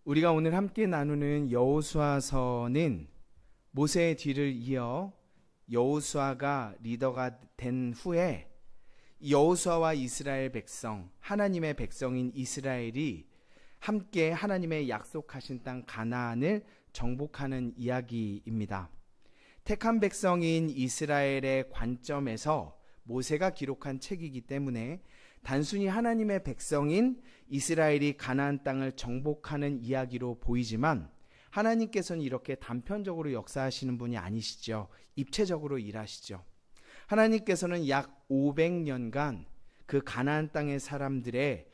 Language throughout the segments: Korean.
우리가 오늘 함께 나누는 여호수아서는 모세의 뒤를 이어 여호수아가 리더가 된 후에 여호수아와 이스라엘 백성, 하나님의 백성인 이스라엘이 함께 하나님의 약속하신 땅 가나안을 정복하는 이야기입니다. 택한 백성인 이스라엘의 관점에서 모세가 기록한 책이기 때문에 단순히 하나님의 백성인 이스라엘이 가나안 땅을 정복하는 이야기로 보이지만 하나님께서는 이렇게 단편적으로 역사하시는 분이 아니시죠. 입체적으로 일하시죠. 하나님께서는 약 500년간 그 가나안 땅의 사람들에게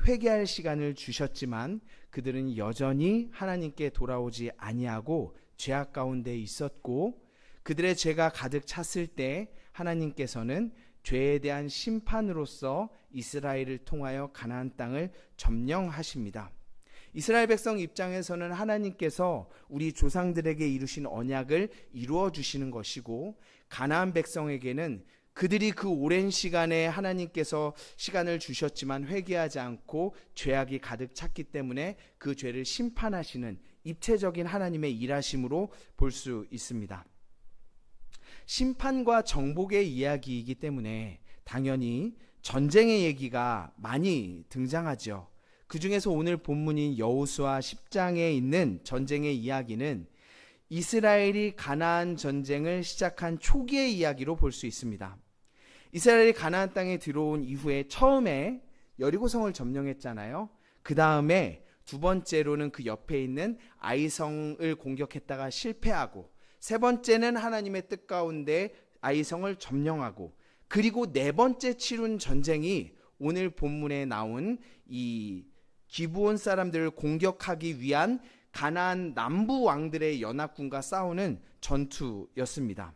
회개할 시간을 주셨지만 그들은 여전히 하나님께 돌아오지 아니하고 죄악 가운데 있었고, 그들의 죄가 가득 찼을 때 하나님께서는 죄에 대한 심판으로서 이스라엘을 통하여 가나안 땅을 점령하십니다. 이스라엘 백성 입장에서는 하나님께서 우리 조상들에게 이루신 언약을 이루어 주시는 것이고, 가나안 백성에게는 그들이 그 오랜 시간에 하나님께서 시간을 주셨지만 회개하지 않고 죄악이 가득 찼기 때문에 그 죄를 심판하시는 입체적인 하나님의 일하심으로 볼 수 있습니다. 심판과 정복의 이야기이기 때문에 당연히 전쟁의 얘기가 많이 등장하죠. 그 중에서 오늘 본문인 여호수아 10장에 있는 전쟁의 이야기는 이스라엘이 가나안 전쟁을 시작한 초기의 이야기로 볼 수 있습니다. 이스라엘이 가나안 땅에 들어온 이후에 처음에 여리고성을 점령했잖아요. 그 다음에 두 번째로는 그 옆에 있는 아이성을 공격했다가 실패하고, 세 번째는 하나님의 뜻 가운데 아이성을 점령하고, 그리고 네 번째 치룬 전쟁이 오늘 본문에 나온 이 기브온 사람들을 공격하기 위한 가나안 남부 왕들의 연합군과 싸우는 전투였습니다.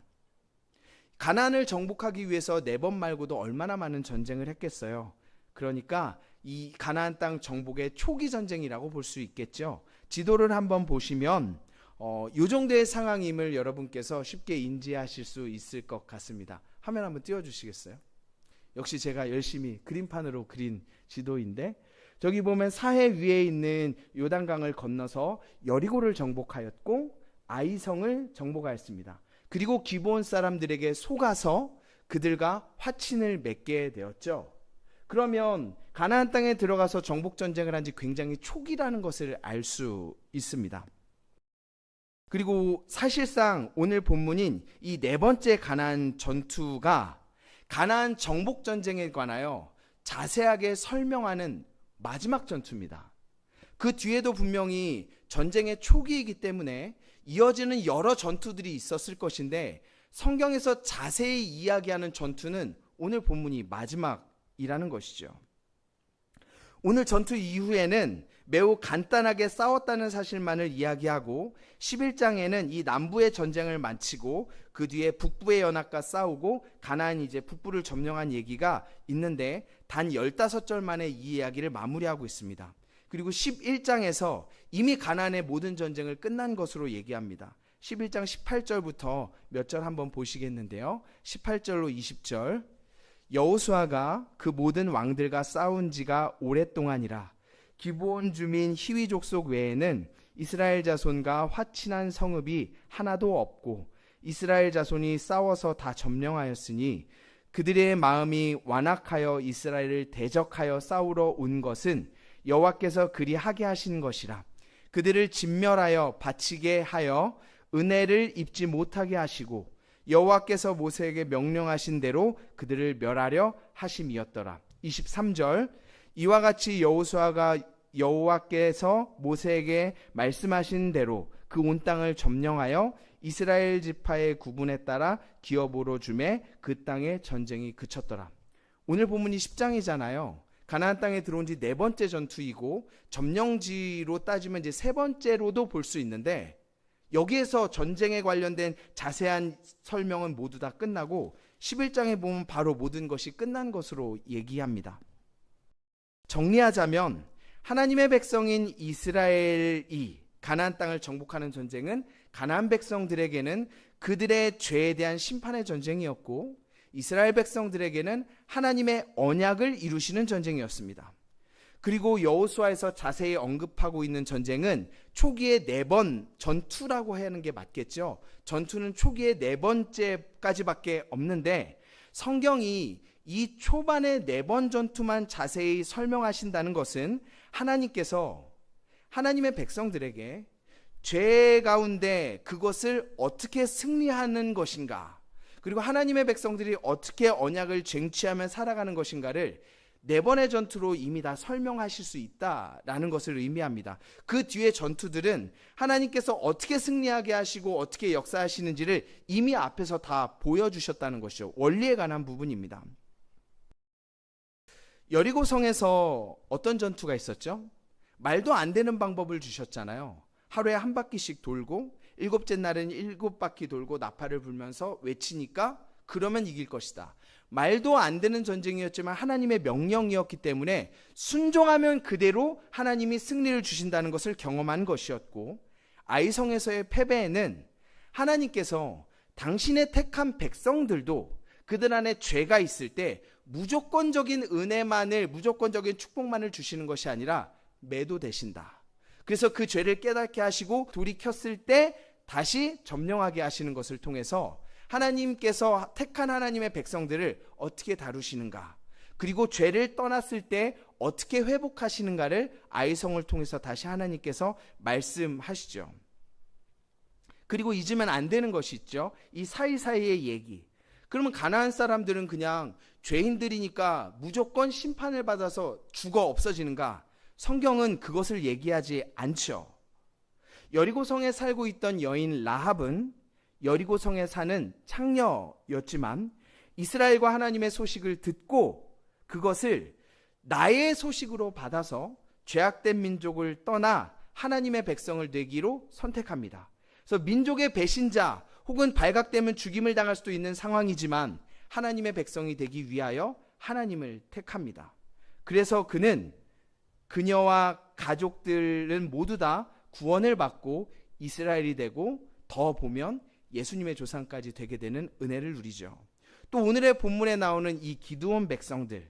가나안을 정복하기 위해서 4번 말고도 얼마나 많은 전쟁을 했겠어요. 그러니까 이 가나안 땅 정복의 초기 전쟁이라고 볼 수 있겠죠. 지도를 한번 보시면 이 정도의 상황임을 여러분께서 쉽게 인지하실 수 있을 것 같습니다. 화면 한번 띄워주시겠어요? 역시 제가 열심히 그림판으로 그린 지도인데, 저기 보면 사해 위에 있는 요단강을 건너서 여리고를 정복하였고 아이성을 정복하였습니다. 그리고 기브온 사람들에게 속아서 그들과 화친을 맺게 되었죠. 그러면 가나안 땅에 들어가서 정복 전쟁을 한 지 굉장히 초기라는 것을 알 수 있습니다. 그리고 사실상 오늘 본문인 이 네 번째 가나안 전투가 가나안 정복 전쟁에 관하여 자세하게 설명하는 마지막 전투입니다. 그 뒤에도 분명히 전쟁의 초기이기 때문에 이어지는 여러 전투들이 있었을 것인데, 성경에서 자세히 이야기하는 전투는 오늘 본문이 마지막이라는 것이죠. 오늘 전투 이후에는 매우 간단하게 싸웠다는 사실만을 이야기하고, 11장에는 이 남부의 전쟁을 마치고 그 뒤에 북부의 연합과 싸우고 가나안이 이제 북부를 점령한 얘기가 있는데, 단 15절 만에 이 이야기를 마무리하고 있습니다. 그리고 11장에서 이미 가나안의 모든 전쟁을 끝난 것으로 얘기합니다. 11장 18절부터 몇 절 한번 보시겠는데요. 18절로 20절. 여호수아가 그 모든 왕들과 싸운 지가 오랫동안이라 기브온 주민 히위 족속 외에는 이스라엘 자손과 화친한 성읍이 하나도 없고, 이스라엘 자손이 싸워서 다 점령하였으니 그들의 마음이 완악하여 이스라엘을 대적하여 싸우러 온 것은 여호와께서 그리 하게 하신 것이라. 그들을 진멸하여 바치게 하여 은혜를 입지 못하게 하시고 여호와께서 모세에게 명령하신 대로 그들을 멸하려 하심이었더라. 23절. 이와 같이 여호수아가 여호와께서 모세에게 말씀하신 대로 그 온 땅을 점령하여 이스라엘 지파의 구분에 따라 기업으로 주매 그 땅의 전쟁이 그쳤더라. 오늘 본문이 10장이잖아요. 가나안 땅에 들어온 지 네 번째 전투이고 점령지로 따지면 이제 세 번째로도 볼 수 있는데, 여기에서 전쟁에 관련된 자세한 설명은 모두 다 끝나고 11장에 보면 바로 모든 것이 끝난 것으로 얘기합니다. 정리하자면 하나님의 백성인 이스라엘이 가나안 땅을 정복하는 전쟁은 가나안 백성들에게는 그들의 죄에 대한 심판의 전쟁이었고, 이스라엘 백성들에게는 하나님의 언약을 이루시는 전쟁이었습니다. 그리고 여호수아에서 자세히 언급하고 있는 전쟁은 초기에 4번 전투라고 하는 게 맞겠죠. 전투는 초기에 4번째까지밖에 없는데 성경이 이 초반의 4번 전투만 자세히 설명하신다는 것은 하나님께서 하나님의 백성들에게 죄 가운데 그것을 어떻게 승리하는 것인가, 그리고 하나님의 백성들이 어떻게 언약을 쟁취하며 살아가는 것인가를 4번의 전투로 이미 다 설명하실 수 있다라는 것을 의미합니다. 그 뒤에 전투들은 하나님께서 어떻게 승리하게 하시고 어떻게 역사하시는지를 이미 앞에서 다 보여주셨다는 것이죠. 원리에 관한 부분입니다. 여리고성에서 어떤 전투가 있었죠? 말도 안 되는 방법을 주셨잖아요. 하루에 한 바퀴씩 돌고 7째 날은 7바퀴 돌고 나팔을 불면서 외치니까 그러면 이길 것이다. 말도 안 되는 전쟁이었지만 하나님의 명령이었기 때문에 순종하면 그대로 하나님이 승리를 주신다는 것을 경험한 것이었고, 아이성에서의 패배에는 하나님께서 당신의 택한 백성들도 그들 안에 죄가 있을 때 무조건적인 은혜만을, 무조건적인 축복만을 주시는 것이 아니라 매도되신다. 그래서 그 죄를 깨닫게 하시고 돌이켰을 때 다시 점령하게 하시는 것을 통해서 하나님께서 택한 하나님의 백성들을 어떻게 다루시는가, 그리고 죄를 떠났을 때 어떻게 회복하시는가를 아이성을 통해서 다시 하나님께서 말씀하시죠. 그리고 잊으면 안 되는 것이 있죠. 이 사이사이의 얘기. 그러면 가나안 사람들은 그냥 죄인들이니까 무조건 심판을 받아서 죽어 없어지는가? 성경은 그것을 얘기하지 않죠. 여리고성에 살고 있던 여인 라합은 여리고성에 사는 창녀였지만 이스라엘과 하나님의 소식을 듣고 그것을 나의 소식으로 받아서 죄악된 민족을 떠나 하나님의 백성을 되기로 선택합니다. 그래서 민족의 배신자 혹은 발각되면 죽임을 당할 수도 있는 상황이지만 하나님의 백성이 되기 위하여 하나님을 택합니다. 그래서 그는, 그녀와 가족들은 모두 다 구원을 받고 이스라엘이 되고 더 보면 예수님의 조상까지 되게 되는 은혜를 누리죠. 또 오늘의 본문에 나오는 이 기드온 백성들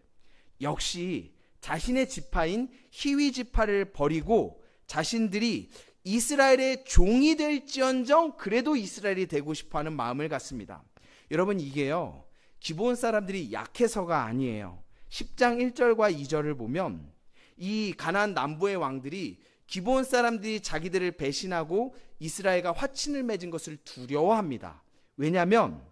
역시 자신의 지파인 히위 지파를 버리고 자신들이 이스라엘의 종이 될지언정 그래도 이스라엘이 되고 싶어하는 마음을 갖습니다. 여러분, 이게요 기브온 사람들이 약해서가 아니에요. 10장 1절과 2절을 보면 이 가나안 남부의 왕들이 기브온 사람들이 자기들을 배신하고 이스라엘과 화친을 맺은 것을 두려워합니다. 왜냐하면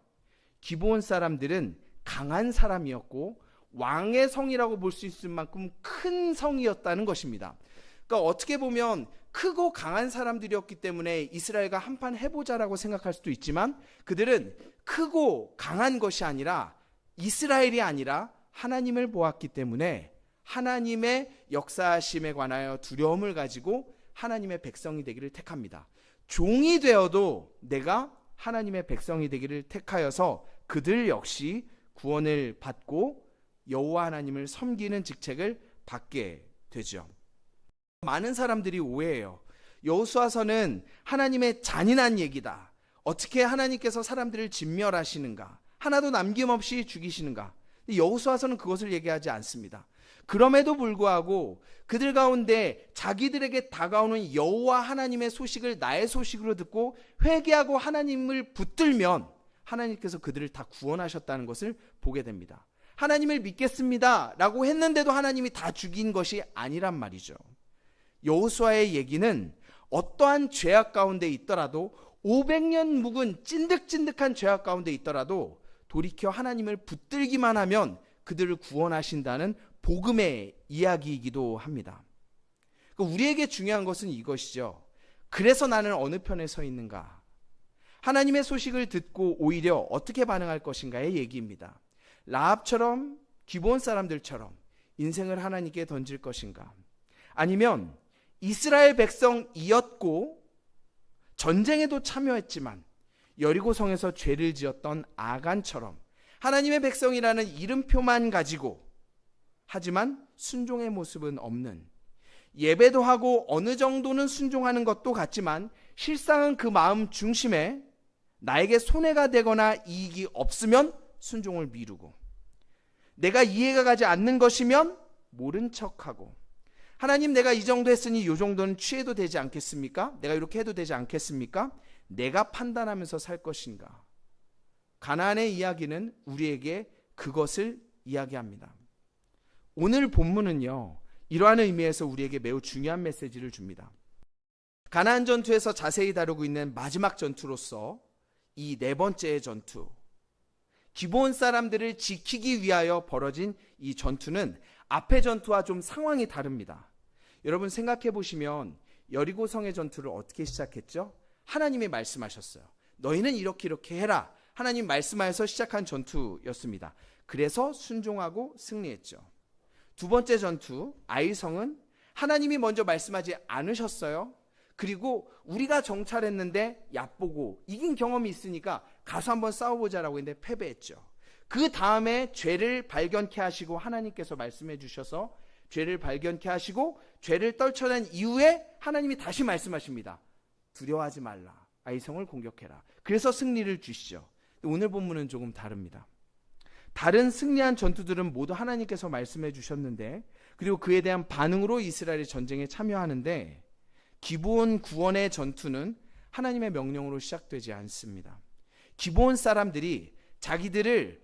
기브온 사람들은 강한 사람이었고 왕의 성이라고 볼 수 있을 만큼 큰 성이었다는 것입니다. 그러니까 어떻게 보면 크고 강한 사람들이었기 때문에 이스라엘과 한판 해보자라고 생각할 수도 있지만 그들은 크고 강한 것이 아니라 이스라엘이 아니라 하나님을 보았기 때문에 하나님의 역사하심에 관하여 두려움을 가지고 하나님의 백성이 되기를 택합니다. 종이 되어도 내가 하나님의 백성이 되기를 택하여서 그들 역시 구원을 받고 여호와 하나님을 섬기는 직책을 받게 되죠. 많은 사람들이 오해해요. 여호수아서는 하나님의 잔인한 얘기다. 어떻게 하나님께서 사람들을 진멸하시는가? 하나도 남김없이 죽이시는가? 여호수아서는 그것을 얘기하지 않습니다. 그럼에도 불구하고 그들 가운데 자기들에게 다가오는 여호와 하나님의 소식을 나의 소식으로 듣고 회개하고 하나님을 붙들면 하나님께서 그들을 다 구원하셨다는 것을 보게 됩니다. 하나님을 믿겠습니다 라고 했는데도 하나님이 다 죽인 것이 아니란 말이죠. 여호수아의 얘기는 어떠한 죄악 가운데 있더라도 500년 묵은 찐득찐득한 죄악 가운데 있더라도 돌이켜 하나님을 붙들기만 하면 그들을 구원하신다는 복음의 이야기이기도 합니다. 우리에게 중요한 것은 이것이죠. 그래서 나는 어느 편에 서 있는가? 하나님의 소식을 듣고 오히려 어떻게 반응할 것인가의 얘기입니다. 라합처럼 기브온 사람들처럼 인생을 하나님께 던질 것인가? 아니면 이스라엘 백성이었고 전쟁에도 참여했지만 여리고성에서 죄를 지었던 아간처럼 하나님의 백성이라는 이름표만 가지고 하지만 순종의 모습은 없는, 예배도 하고 어느 정도는 순종하는 것도 같지만 실상은 그 마음 중심에 나에게 손해가 되거나 이익이 없으면 순종을 미루고 내가 이해가 가지 않는 것이면 모른 척하고 하나님, 내가 이 정도 했으니 이 정도는 취해도 되지 않겠습니까? 내가 이렇게 해도 되지 않겠습니까? 내가 판단하면서 살 것인가? 가나안의 이야기는 우리에게 그것을 이야기합니다. 오늘 본문은요, 이러한 의미에서 우리에게 매우 중요한 메시지를 줍니다. 가나안 전투에서 자세히 다루고 있는 마지막 전투로서 이 네 번째의 전투, 기브온 사람들을 지키기 위하여 벌어진 이 전투는 앞의 전투와 좀 상황이 다릅니다. 여러분 생각해 보시면 여리고 성의 전투를 어떻게 시작했죠? 하나님이 말씀하셨어요. 너희는 이렇게 이렇게 해라. 하나님 말씀하여서 시작한 전투였습니다. 그래서 순종하고 승리했죠. 두 번째 전투, 아이성은 하나님이 먼저 말씀하지 않으셨어요. 그리고 우리가 정찰했는데 얕보고 이긴 경험이 있으니까 가서 한번 싸워보자라고 했는데 패배했죠. 그 다음에 죄를 발견케 하시고 하나님께서 말씀해 주셔서 죄를 발견케 하시고 죄를 떨쳐낸 이후에 하나님이 다시 말씀하십니다. 두려워하지 말라. 아이성을 공격해라. 그래서 승리를 주시죠. 오늘 본문은 조금 다릅니다. 다른 승리한 전투들은 모두 하나님께서 말씀해 주셨는데, 그리고 그에 대한 반응으로 이스라엘이 전쟁에 참여하는데, 기브온 구원의 전투는 하나님의 명령으로 시작되지 않습니다. 기브온 사람들이 자기들을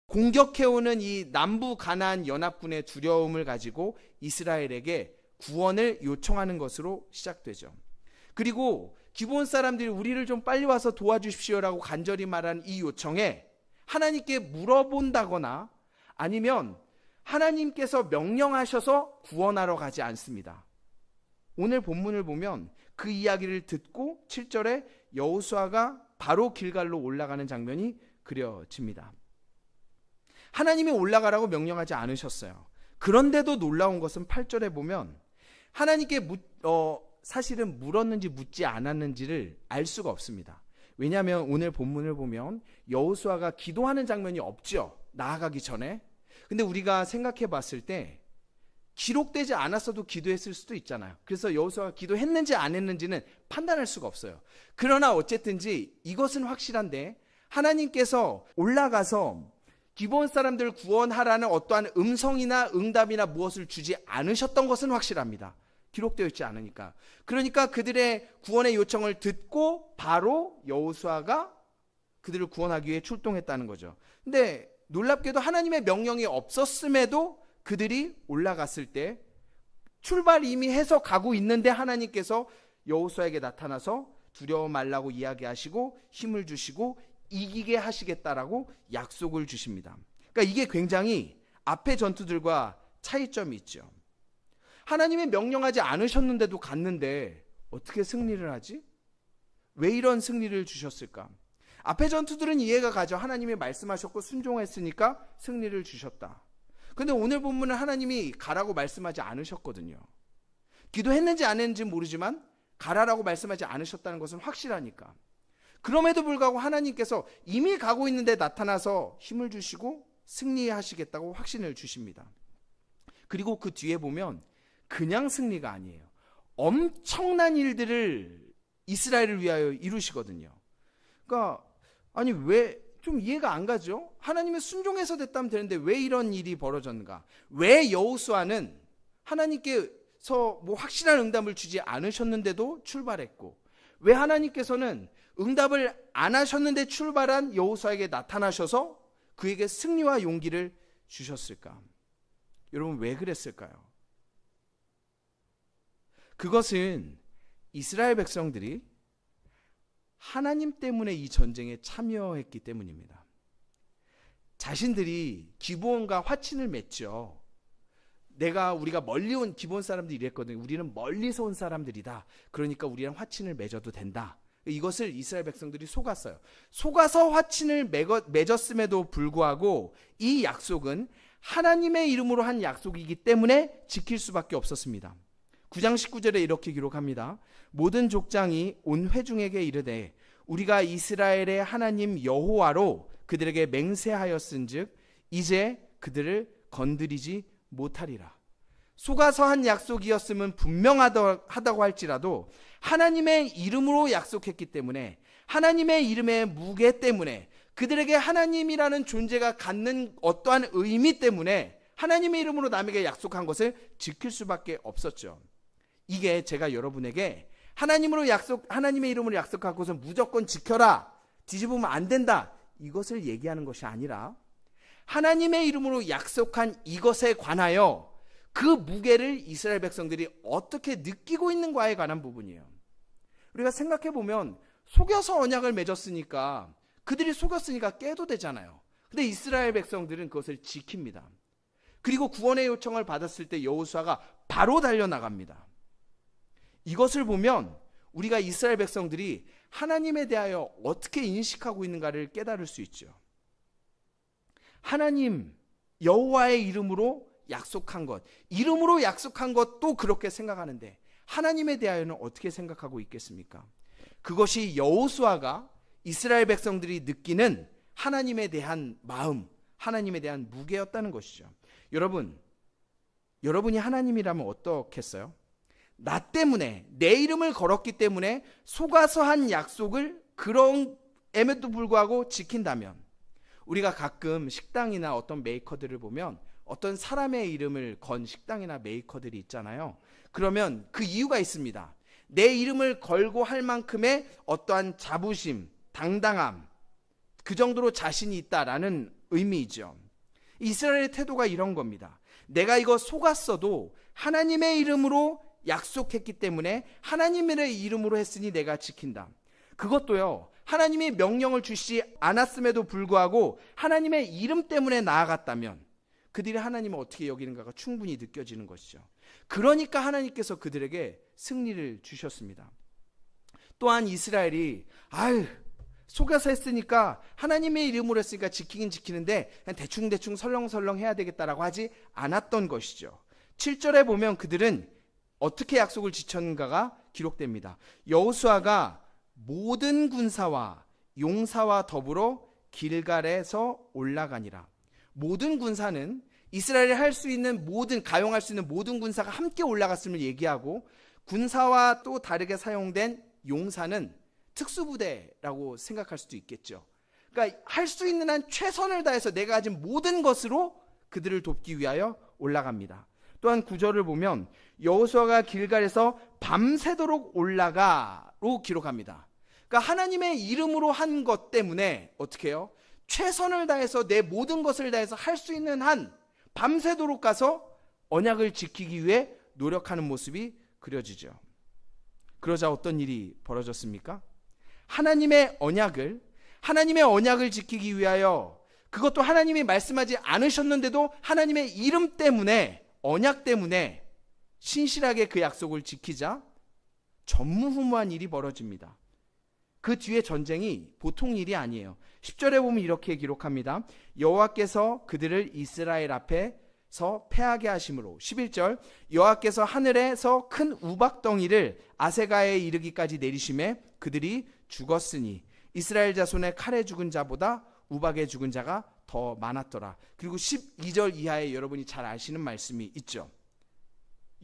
공격해오는 이 남부 가나안 연합군의 두려움을 가지고 이스라엘에게 구원을 요청하는 것으로 시작되죠. 그리고 기브온 사람들이 우리를 좀 빨리 와서 도와주십시오라고 간절히 말한 이 요청에 하나님께 물어본다거나 아니면 하나님께서 명령하셔서 구원하러 가지 않습니다. 오늘 본문을 보면 그 이야기를 듣고 7절에 여호수아가 바로 길갈로 올라가는 장면이 그려집니다. 하나님이 올라가라고 명령하지 않으셨어요. 그런데도 놀라운 것은 8절에 보면 하나님께 사실은 물었는지 묻지 않았는지를 알 수가 없습니다. 왜냐하면 오늘 본문을 보면 여호수아가 기도하는 장면이 없죠. 나아가기 전에. 근데 우리가 생각해 봤을 때 기록되지 않았어도 기도했을 수도 있잖아요. 그래서 여호수아가 기도했는지 안 했는지는 판단할 수가 없어요. 그러나 어쨌든지 이것은 확실한데 하나님께서 올라가서 기브온 사람들을 구원하라는 어떠한 음성이나 응답이나 무엇을 주지 않으셨던 것은 확실합니다. 기록되어 있지 않으니까. 그러니까 그들의 구원의 요청을 듣고 바로 여호수아가 그들을 구원하기 위해 출동했다는 거죠. 근데 놀랍게도 하나님의 명령이 없었음에도 그들이 올라갔을 때 출발 이미 해서 가고 있는데 하나님께서 여호수아에게 나타나서 두려워 말라고 이야기하시고 힘을 주시고 이기게 하시겠다라고 약속을 주십니다. 그러니까 이게 굉장히 앞의 전투들과 차이점이 있죠. 하나님이 명령하지 않으셨는데도 갔는데 어떻게 승리를 하지? 왜 이런 승리를 주셨을까? 앞의 전투들은 이해가 가죠. 하나님이 말씀하셨고 순종했으니까 승리를 주셨다. 근데 오늘 본문은 하나님이 가라고 말씀하지 않으셨거든요. 기도했는지 안 했는지 모르지만 가라라고 말씀하지 않으셨다는 것은 확실하니까. 그럼에도 불구하고 하나님께서 이미 가고 있는데 나타나서 힘을 주시고 승리하시겠다고 확신을 주십니다. 그리고 그 뒤에 보면 그냥 승리가 아니에요. 엄청난 일들을 이스라엘을 위하여 이루시거든요. 그러니까 아니 왜 좀 이해가 안 가죠? 하나님의 순종해서 됐다면 되는데 왜 이런 일이 벌어졌는가? 왜 여호수아는 하나님께서 뭐 확실한 응답을 주지 않으셨는데도 출발했고, 왜 하나님께서는 응답을 안 하셨는데 출발한 여호수아에게 나타나셔서 그에게 승리와 용기를 주셨을까? 여러분 왜 그랬을까요? 그것은 이스라엘 백성들이 하나님 때문에 이 전쟁에 참여했기 때문입니다. 자신들이 기브온과 화친을 맺죠. 우리가 멀리 온 기브온 사람들이 이랬거든요. 우리는 멀리서 온 사람들이다. 그러니까 우리랑 화친을 맺어도 된다. 이것을 이스라엘 백성들이 속았어요. 속아서 화친을 맺었음에도 불구하고 이 약속은 하나님의 이름으로 한 약속이기 때문에 지킬 수밖에 없었습니다. 9장 19절에 이렇게 기록합니다. 모든 족장이 온 회중에게 이르되 우리가 이스라엘의 하나님 여호와로 그들에게 맹세하였은즉 이제 그들을 건드리지 못하리라. 속아서 한 약속이었으면 분명하다고 할지라도 하나님의 이름으로 약속했기 때문에, 하나님의 이름의 무게 때문에, 그들에게 하나님이라는 존재가 갖는 어떠한 의미 때문에 하나님의 이름으로 남에게 약속한 것을 지킬 수밖에 없었죠. 이게 제가 여러분에게 하나님의 이름으로 약속한 것을 무조건 지켜라, 뒤집으면 안 된다, 이것을 얘기하는 것이 아니라 하나님의 이름으로 약속한 이것에 관하여 그 무게를 이스라엘 백성들이 어떻게 느끼고 있는가에 관한 부분이에요. 우리가 생각해 보면 속여서 언약을 맺었으니까, 그들이 속였으니까 깨도 되잖아요. 근데 이스라엘 백성들은 그것을 지킵니다. 그리고 구원의 요청을 받았을 때 여호수아가 바로 달려나갑니다. 이것을 보면 우리가 이스라엘 백성들이 하나님에 대하여 어떻게 인식하고 있는가를 깨달을 수 있죠. 하나님 여호와의 이름으로 약속한 것도 그렇게 생각하는데 하나님에 대하여는 어떻게 생각하고 있겠습니까? 그것이 여호수아가 이스라엘 백성들이 느끼는 하나님에 대한 마음, 하나님에 대한 무게였다는 것이죠. 여러분이 하나님이라면 어떻겠어요? 나 때문에, 내 이름을 걸었기 때문에 속아서 한 약속을 그럼에도 불구하고 지킨다면, 우리가 가끔 식당이나 어떤 메이커들을 보면 어떤 사람의 이름을 건 식당이나 메이커들이 있잖아요. 그러면 그 이유가 있습니다. 내 이름을 걸고 할 만큼의 어떠한 자부심, 당당함, 그 정도로 자신이 있다라는 의미이죠. 이스라엘의 태도가 이런 겁니다. 내가 이거 속았어도 하나님의 이름으로 약속했기 때문에 하나님의 이름으로 했으니 내가 지킨다. 그것도요, 하나님이 명령을 주시지 않았음에도 불구하고 하나님의 이름 때문에 나아갔다면 그들이 하나님을 어떻게 여기는가가 충분히 느껴지는 것이죠. 그러니까 하나님께서 그들에게 승리를 주셨습니다. 또한 이스라엘이 속여서 했으니까, 하나님의 이름으로 했으니까 지키긴 지키는데 그냥 대충 설렁설렁 해야 되겠다라고 하지 않았던 것이죠. 7절에 보면 그들은 어떻게 약속을 지켰는가가 기록됩니다. 여호수아가 모든 군사와 용사와 더불어 길갈에서 올라가니라. 모든 군사는 이스라엘이 가용할 수 있는 모든 군사가 함께 올라갔음을 얘기하고, 군사와 또 다르게 사용된 용사는 특수부대라고 생각할 수도 있겠죠. 그러니까 할 수 있는 한 최선을 다해서 내가 가진 모든 것으로 그들을 돕기 위하여 올라갑니다. 또한 9절을 보면 여호수아가 길갈에서 밤새도록 올라가로 기록합니다. 그러니까 하나님의 이름으로 한 것 때문에 어떻게 해요? 최선을 다해서 내 모든 것을 다해서 할 수 있는 한 밤새도록 가서 언약을 지키기 위해 노력하는 모습이 그려지죠. 그러자 어떤 일이 벌어졌습니까? 하나님의 언약을 지키기 위하여, 그것도 하나님이 말씀하지 않으셨는데도 하나님의 이름 때문에, 언약 때문에 신실하게 그 약속을 지키자 전무후무한 일이 벌어집니다. 그 뒤에 전쟁이 보통 일이 아니에요. 10절에 보면 이렇게 기록합니다. 여호와께서 그들을 이스라엘 앞에서 패하게 하심으로. 11절, 여호와께서 하늘에서 큰 우박덩이를 아세가에 이르기까지 내리심에 그들이 죽었으니 이스라엘 자손의 칼에 죽은 자보다 우박에 죽은 자가 더 많았더라. 그리고 12절 이하에 여러분이 잘 아시는 말씀이 있죠.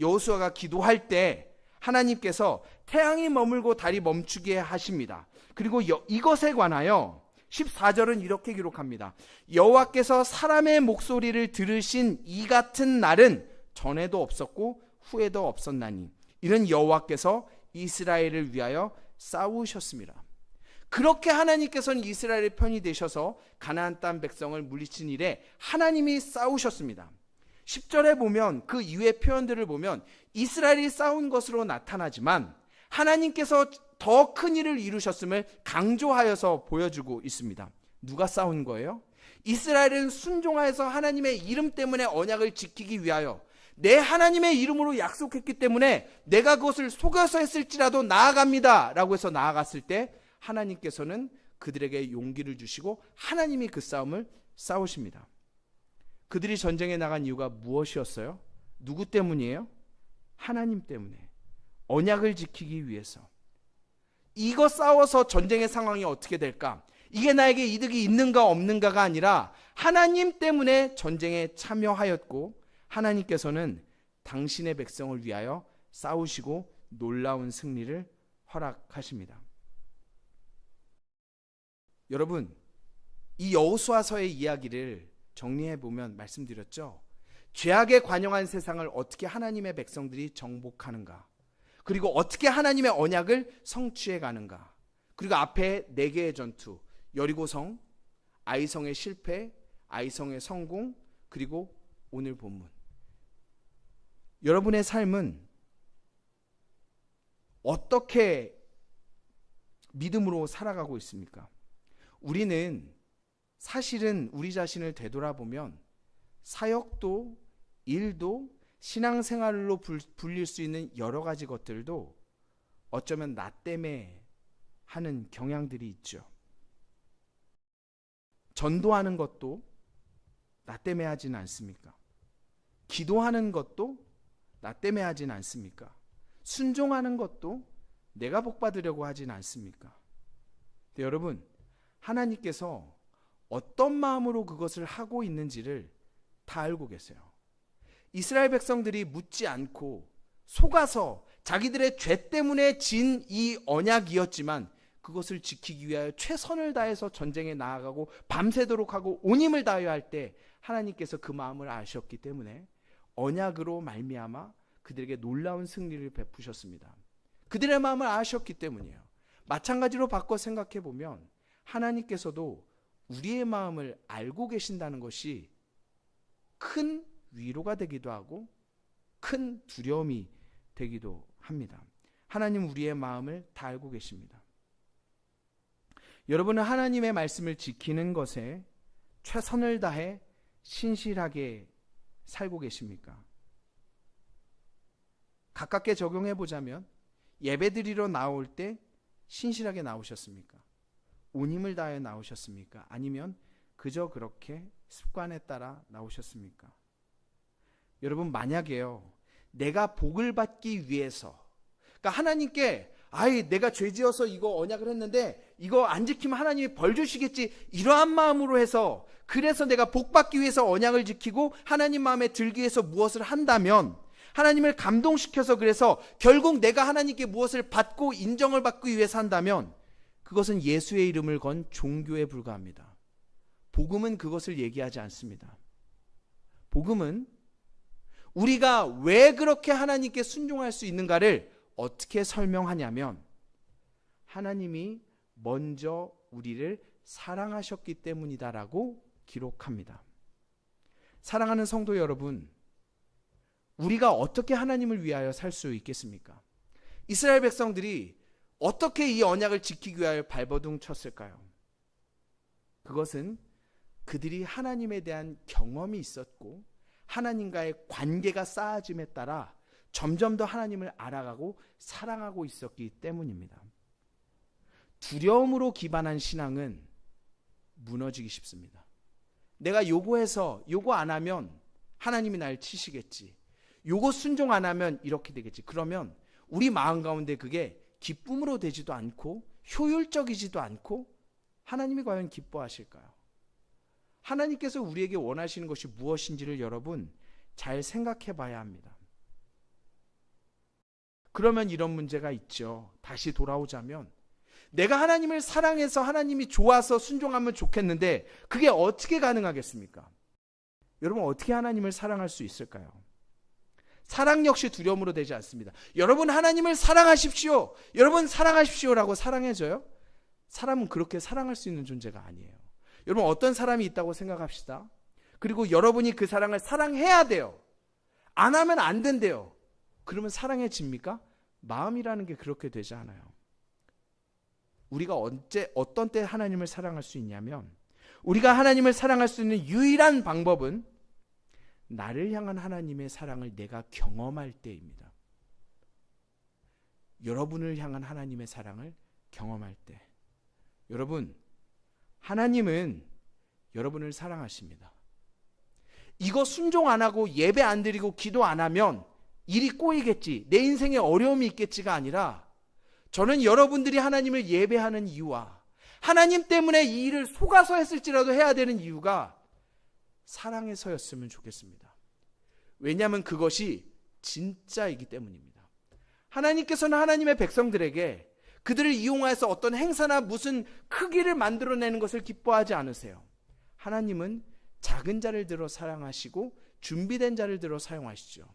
여호수아가 기도할 때 하나님께서 태양이 머물고 달이 멈추게 하십니다. 그리고 이것에 관하여 14절은 이렇게 기록합니다. 여호와께서 사람의 목소리를 들으신 이 같은 날은 전에도 없었고 후에도 없었나니 이는 여호와께서 이스라엘을 위하여 싸우셨습니다. 그렇게 하나님께서는 이스라엘의 편이 되셔서 가나안 땅 백성을 물리친 일에 하나님이 싸우셨습니다. 10절에 보면 그 이후의 표현들을 보면 이스라엘이 싸운 것으로 나타나지만 하나님께서 더 큰 일을 이루셨음을 강조하여서 보여주고 있습니다. 누가 싸운 거예요? 이스라엘은 순종하여서 하나님의 이름 때문에 언약을 지키기 위하여, 내 하나님의 이름으로 약속했기 때문에 내가 그것을 속여서 했을지라도 나아갑니다 라고 해서 나아갔을 때 하나님께서는 그들에게 용기를 주시고 하나님이 그 싸움을 싸우십니다. 그들이 전쟁에 나간 이유가 무엇이었어요? 누구 때문이에요? 하나님 때문에. 언약을 지키기 위해서. 이거 싸워서 전쟁의 상황이 어떻게 될까? 이게 나에게 이득이 있는가 없는가가 아니라 하나님 때문에 전쟁에 참여하였고 하나님께서는 당신의 백성을 위하여 싸우시고 놀라운 승리를 허락하십니다. 여러분, 이 여호수아서의 이야기를 정리해 보면 말씀드렸죠. 죄악에 관영한 세상을 어떻게 하나님의 백성들이 정복하는가? 그리고 어떻게 하나님의 언약을 성취해 가는가? 그리고 앞에 4개의 전투, 여리고성, 아이성의 실패, 아이성의 성공, 그리고 오늘 본문. 여러분의 삶은 어떻게 믿음으로 살아가고 있습니까? 우리는 사실은 우리 자신을 되돌아보면 사역도, 일도, 신앙생활로 불릴 수 있는 여러 가지 것들도 어쩌면 나 때문에 하는 경향들이 있죠. 전도하는 것도 나 때문에 하진 않습니까? 기도하는 것도 나 때문에 하진 않습니까? 순종하는 것도 내가 복 받으려고 하진 않습니까? 근데 여러분, 하나님께서 어떤 마음으로 그것을 하고 있는지를 다 알고 계세요. 이스라엘 백성들이 묻지 않고 속아서 자기들의 죄 때문에 진 이 언약이었지만 그것을 지키기 위하여 최선을 다해서 전쟁에 나아가고 밤새도록 하고 온 힘을 다해야 할 때 하나님께서 그 마음을 아셨기 때문에 언약으로 말미암아 그들에게 놀라운 승리를 베푸셨습니다. 그들의 마음을 아셨기 때문이에요. 마찬가지로 바꿔 생각해 보면 하나님께서도 우리의 마음을 알고 계신다는 것이 큰 위로가 되기도 하고 큰 두려움이 되기도 합니다. 하나님 우리의 마음을 다 알고 계십니다. 여러분은 하나님의 말씀을 지키는 것에 최선을 다해 신실하게 살고 계십니까? 가깝게 적용해 보자면 예배드리러 나올 때 신실하게 나오셨습니까? 온 힘을 다해 나오셨습니까? 아니면 그저 그렇게 습관에 따라 나오셨습니까? 여러분, 만약에요, 내가 복을 받기 위해서, 그러니까 하나님께 내가 죄지어서 이거 언약을 했는데 이거 안 지키면 하나님이 벌 주시겠지, 이러한 마음으로 해서, 그래서 내가 복 받기 위해서 언약을 지키고 하나님 마음에 들기 위해서 무엇을 한다면, 하나님을 감동시켜서 그래서 결국 내가 하나님께 무엇을 받고 인정을 받기 위해서 한다면 그것은 예수의 이름을 건 종교에 불과합니다. 복음은 그것을 얘기하지 않습니다. 복음은 우리가 왜 그렇게 하나님께 순종할 수 있는가를 어떻게 설명하냐면, 하나님이 먼저 우리를 사랑하셨기 때문이다라고 기록합니다. 사랑하는 성도 여러분, 우리가 어떻게 하나님을 위하여 살 수 있겠습니까? 이스라엘 백성들이 어떻게 이 언약을 지키기 위하여 발버둥 쳤을까요? 그것은 그들이 하나님에 대한 경험이 있었고 하나님과의 관계가 쌓아짐에 따라 점점 더 하나님을 알아가고 사랑하고 있었기 때문입니다. 두려움으로 기반한 신앙은 무너지기 쉽습니다. 내가 요거해서 요거 안 하면 하나님이 날 치시겠지, 요거 순종 안 하면 이렇게 되겠지, 그러면 우리 마음 가운데 그게 기쁨으로 되지도 않고 효율적이지도 않고 하나님이 과연 기뻐하실까요? 하나님께서 우리에게 원하시는 것이 무엇인지를 여러분 잘 생각해 봐야 합니다. 그러면 이런 문제가 있죠. 다시 돌아오자면, 내가 하나님을 사랑해서 하나님이 좋아서 순종하면 좋겠는데 그게 어떻게 가능하겠습니까? 여러분, 어떻게 하나님을 사랑할 수 있을까요? 사랑 역시 두려움으로 되지 않습니다. 여러분, 하나님을 사랑하십시오, 여러분 사랑하십시오라고 사랑해줘요? 사람은 그렇게 사랑할 수 있는 존재가 아니에요. 여러분, 어떤 사람이 있다고 생각합시다. 그리고 여러분이 그 사랑을 사랑해야 돼요. 안 하면 안 된대요. 그러면 사랑해집니까? 마음이라는 게 그렇게 되지 않아요. 우리가 어떤 때 하나님을 사랑할 수 있냐면, 우리가 하나님을 사랑할 수 있는 유일한 방법은 나를 향한 하나님의 사랑을 내가 경험할 때입니다. 여러분을 향한 하나님의 사랑을 경험할 때. 여러분, 하나님은 여러분을 사랑하십니다. 이거 순종 안 하고 예배 안 드리고 기도 안 하면 일이 꼬이겠지, 내 인생에 어려움이 있겠지가 아니라, 저는 여러분들이 하나님을 예배하는 이유와 하나님 때문에 이 일을 속아서 했을지라도 해야 되는 이유가 사랑해서였으면 좋겠습니다. 왜냐하면 그것이 진짜이기 때문입니다. 하나님께서는 하나님의 백성들에게 그들을 이용해서 어떤 행사나 무슨 크기를 만들어내는 것을 기뻐하지 않으세요. 하나님은 작은 자를 들어 사랑하시고 준비된 자를 들어 사용하시죠.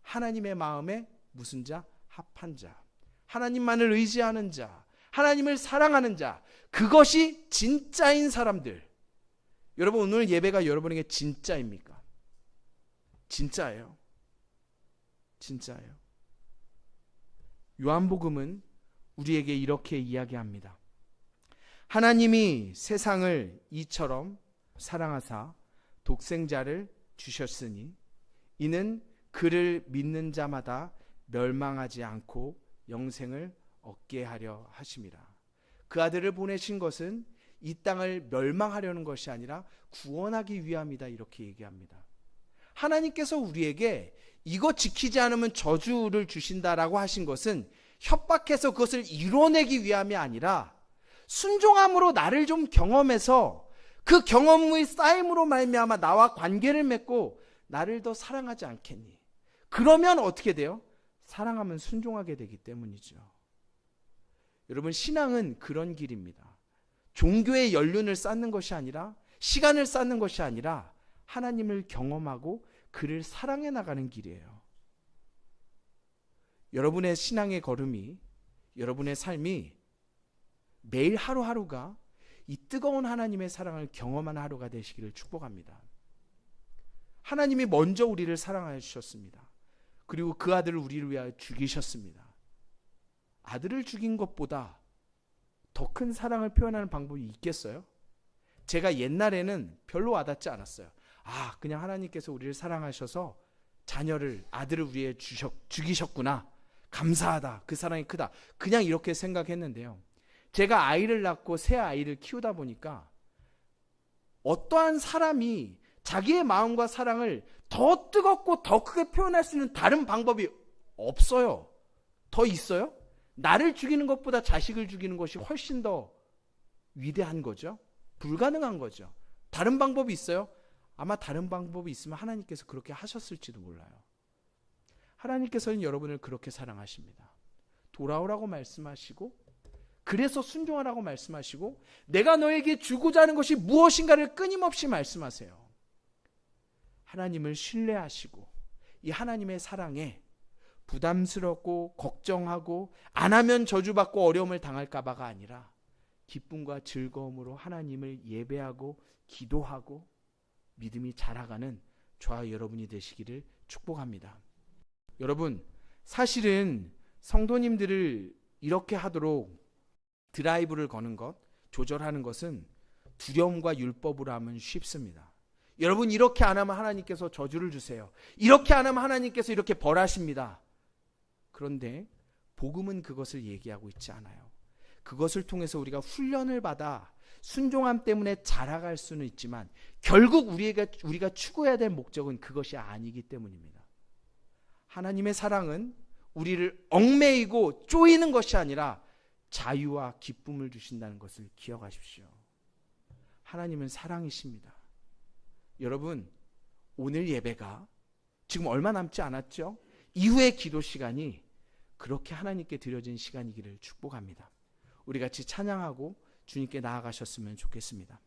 하나님의 마음에 무슨 자? 합한 자. 하나님만을 의지하는 자. 하나님을 사랑하는 자. 그것이 진짜인 사람들. 여러분, 오늘 예배가 여러분에게 진짜입니까? 진짜예요. 진짜예요. 요한복음은 우리에게 이렇게 이야기합니다. 하나님이 세상을 이처럼 사랑하사 독생자를 주셨으니 이는 그를 믿는 자마다 멸망하지 않고 영생을 얻게 하려 하심이라. 그 아들을 보내신 것은 이 땅을 멸망하려는 것이 아니라 구원하기 위함이다, 이렇게 얘기합니다. 하나님께서 우리에게 이거 지키지 않으면 저주를 주신다라고 하신 것은 협박해서 그것을 이뤄내기 위함이 아니라 순종함으로 나를 좀 경험해서 그 경험의 쌓임으로 말미암아 나와 관계를 맺고 나를 더 사랑하지 않겠니? 그러면 어떻게 돼요? 사랑하면 순종하게 되기 때문이죠. 여러분, 신앙은 그런 길입니다. 종교의 연륜을 쌓는 것이 아니라, 시간을 쌓는 것이 아니라 하나님을 경험하고 그를 사랑해 나가는 길이에요. 여러분의 신앙의 걸음이, 여러분의 삶이 매일 하루하루가 이 뜨거운 하나님의 사랑을 경험하는 하루가 되시기를 축복합니다. 하나님이 먼저 우리를 사랑하여 주셨습니다. 그리고 그 아들을 우리를 위하여 죽이셨습니다. 아들을 죽인 것보다 더 큰 사랑을 표현하는 방법이 있겠어요? 제가 옛날에는 별로 와닿지 않았어요. 그냥 하나님께서 우리를 사랑하셔서 자녀를, 아들을 우리에 죽이셨구나. 감사하다. 그 사랑이 크다. 그냥 이렇게 생각했는데요. 제가 아이를 낳고 새 아이를 키우다 보니까 어떠한 사람이 자기의 마음과 사랑을 더 뜨겁고 더 크게 표현할 수 있는 다른 방법이 없어요. 더 있어요? 나를 죽이는 것보다 자식을 죽이는 것이 훨씬 더 위대한 거죠. 불가능한 거죠. 다른 방법이 있어요? 아마 다른 방법이 있으면 하나님께서 그렇게 하셨을지도 몰라요. 하나님께서는 여러분을 그렇게 사랑하십니다. 돌아오라고 말씀하시고, 그래서 순종하라고 말씀하시고, 내가 너에게 주고자 하는 것이 무엇인가를 끊임없이 말씀하세요. 하나님을 신뢰하시고 이 하나님의 사랑에 부담스럽고 걱정하고 안 하면 저주받고 어려움을 당할까 봐가 아니라 기쁨과 즐거움으로 하나님을 예배하고 기도하고 믿음이 자라가는 저와 여러분이 되시기를 축복합니다. 여러분, 사실은 성도님들을 이렇게 하도록 드라이브를 거는 것, 조절하는 것은 두려움과 율법으로 하면 쉽습니다. 여러분, 이렇게 안 하면 하나님께서 저주를 주세요. 이렇게 안 하면 하나님께서 이렇게 벌하십니다. 그런데 복음은 그것을 얘기하고 있지 않아요. 그것을 통해서 우리가 훈련을 받아 순종함 때문에 자라갈 수는 있지만 결국 우리가 추구해야 될 목적은 그것이 아니기 때문입니다. 하나님의 사랑은 우리를 얽매이고 쪼이는 것이 아니라 자유와 기쁨을 주신다는 것을 기억하십시오. 하나님은 사랑이십니다. 여러분, 오늘 예배가 지금 얼마 남지 않았죠? 이후의 기도 시간이 그렇게 하나님께 드려진 시간이기를 축복합니다. 우리 같이 찬양하고 주님께 나아가셨으면 좋겠습니다.